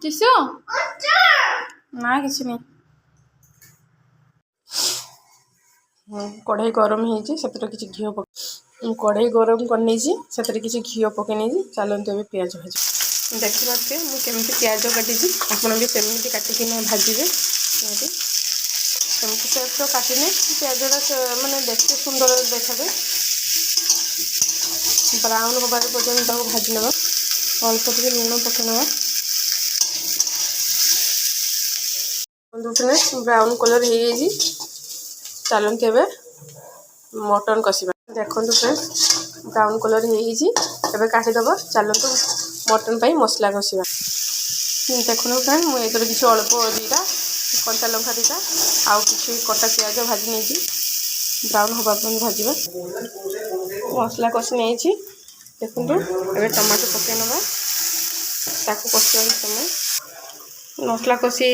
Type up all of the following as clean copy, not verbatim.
किसो ना किसी नहीं कढ़ाई गरम होती से किसी घी कढ़ाई गरम करनी से किसी घी पकई नहीं चलते अभी पिज भाज देखी पारे मुझे पिज काटी आपड़ भी सेमती काटिक भाजे सेमती सेप तो काटिने पिजटा मैंने देखते सुंदर देखा ब्राउन हबार पर्यटन भाजी ना अल्प टे लुण पकईना ब्राउन कलर हो चलते ए मटन कषा देखो फ्रेंड्स ब्राउन कलर हो काटिदेव चलतु मटन पर मसला कषा देखो फ्रेंड मुझे किसी अल्प दीटा कंचा लंका दीटा आउ कि कटा पिज भाजी नहीं ब्राउन हवा भाजवा मसला कषि नहीं देखो ए टमाटो पकई ना कषा समय मसला कषि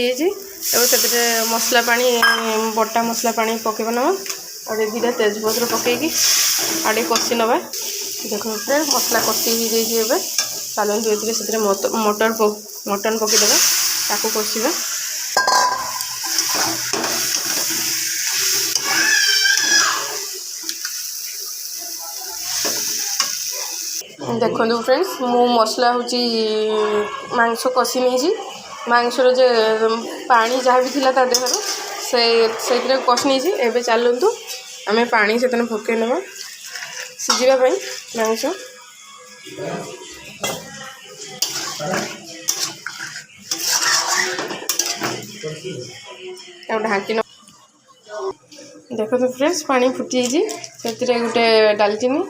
से मसला पानी बटा मसला पानी पकईब ना और दीटा तेजपत्र पकईकि आड़े कषि नवा देखो फ्रेंड मसला कषि हो जाए चलते से मटन पकईदे ताकू कषा देखो फ्रेंड्स मु मसला हूँ मांस कषि नहीं मांसर जे पानी जहाँ भी थिला ता देहर से कषि नहीं एवं चलतु आम पानी से पकई ना सीझापी मांस ढाँकी देखो तो फ्रेंड्स पानी फुटी से गोटे डालचीनी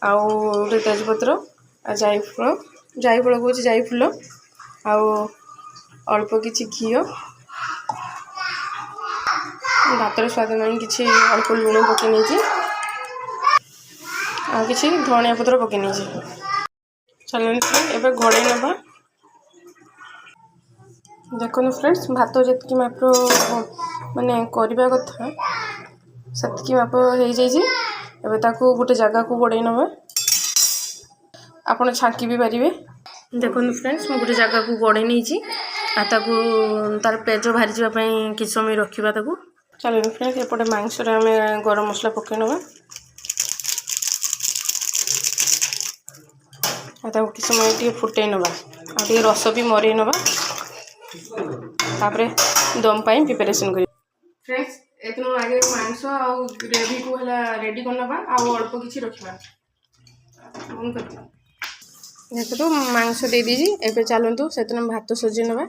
आउ गोटे तेजपत्र जायफल कौच जायफुल आउ अल्प किछि घी भातर स्वाद नहीं किछि अल्प लुण पकई नहीं आ किछि धनिया पत्र पकई नहीं चलते एवं घोड़े नवा देखो फ्रेंड्स भात जी माप माने करवा कथा से माप हो जाए गोटे जगह को घोड़े नवा आपड़ छांकी भी पारे देखो फ्रेंड्स मुझे गोटे जगह को घोड़े नहीं तार पेज बाहरी जावाई कि समय रखा चलो फ्रेंड्स एपटे मांस आम गरम मसला पकई ना कि समय टे फुटे ना आ रस भी मरई ना दम पाई प्रिपरेशन कर फ्रेंड्स एतनु आगे मांस आउ ग्रेवी को रेडी करना आउ अल्प किसी रखा देखो तो मांस दे दीजिए एवं चलतु से भात सजे ना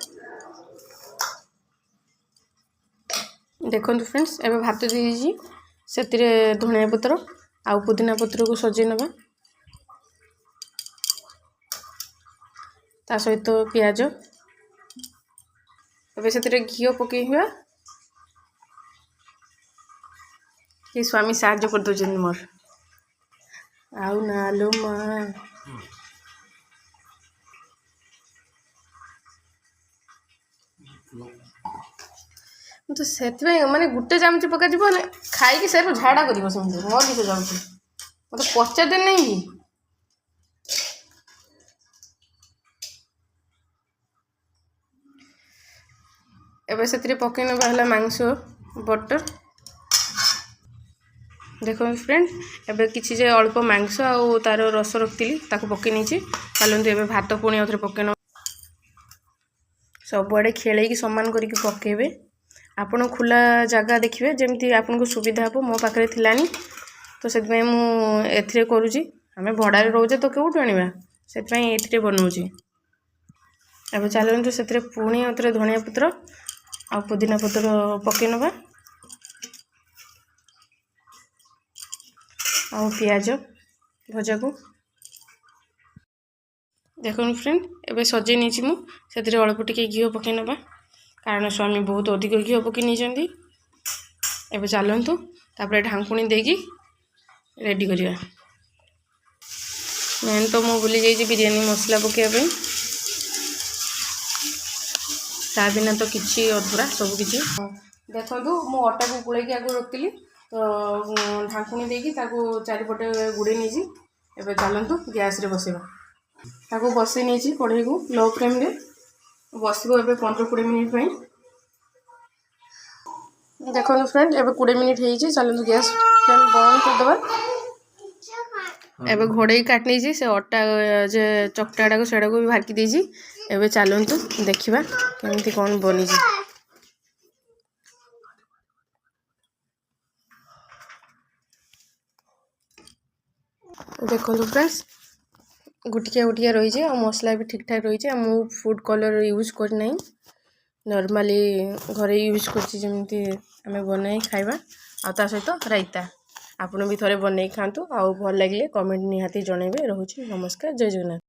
देखो फ्रेंड्स एवं भात दे दीजिए से धनिया पत्र आउ पुदीना पत्र को सजे ना ता सहित पियाज एवं से घी पकई हुआ कि स्वामी साहाଯ୍य कर दौरान मोर आउ नालो माँ तो से माने गोटे चामच पका खाई से झाड़ा कर मोर किस जाऊँगी मत पचार नहीं कि एवं से पकई ना मांस बटर देखो फ्रेंड एवं किसी जे अल्प मांस आउ तार रस रखी पकई नहीं चलते एवं भात पुणी आउे पकई ना सबुआड़े खेल सामान करके पकेबे आपन खुला जगह देखिए जमी आपन को सुविधा हे मो पाखे थिलानी तो से मुझे करुँची आम भड़ारे रोचे तो कौटू आना से बनाऊँगी अब चलते से पुणी आउे धनिया पत्र आ पुदीना पत्र पकई ना आ पियाज भजा को देखो फ्रेंड एवं सजे नहीं मुझे अल्प टिके घी पकई ना कारण स्वामी बहुत अधिक घी पकई नहीं एवं चलतु ढांकुणी देकी रेडी करवा मेन तो मुझे भूली जाइए बिरयानी मसला पकाइबा ता बिना तो किसी अधूरा सब किसी देखो मु अटा को गुड़े आगे रखी तो ढांकुणी देकी चारिपटे गुड़े नहीं एवं चलतु गैस रे बसेबा ताको बसई नहीं कढ़ई को लो फ्लेम रे बसबो एबे 15-20 मिनिट पे। देखो फ्रेंड एबे 20 मिनिट हो चलते गैस फ्लेम बंद करदे। एबे घोड़े काटनी से अटा जे चकटाटा को सेटा को भी भाकी देजी। एबे चलतु देखा केमती कौन बनी। देखो फ्रेंड्स गुटिया गुटिया रही है और मसला भी ठीक ठाक रही है। मु फूड कलर यूज करना नॉर्मली घरे यूज करमती आम बनाई खाଇବା आ सहित रायता। आपण भी थोड़े बनई खातु आ भल लगे कमेंट निहाती जनइबे। रोचे नमस्कार जय जगन्नाथ।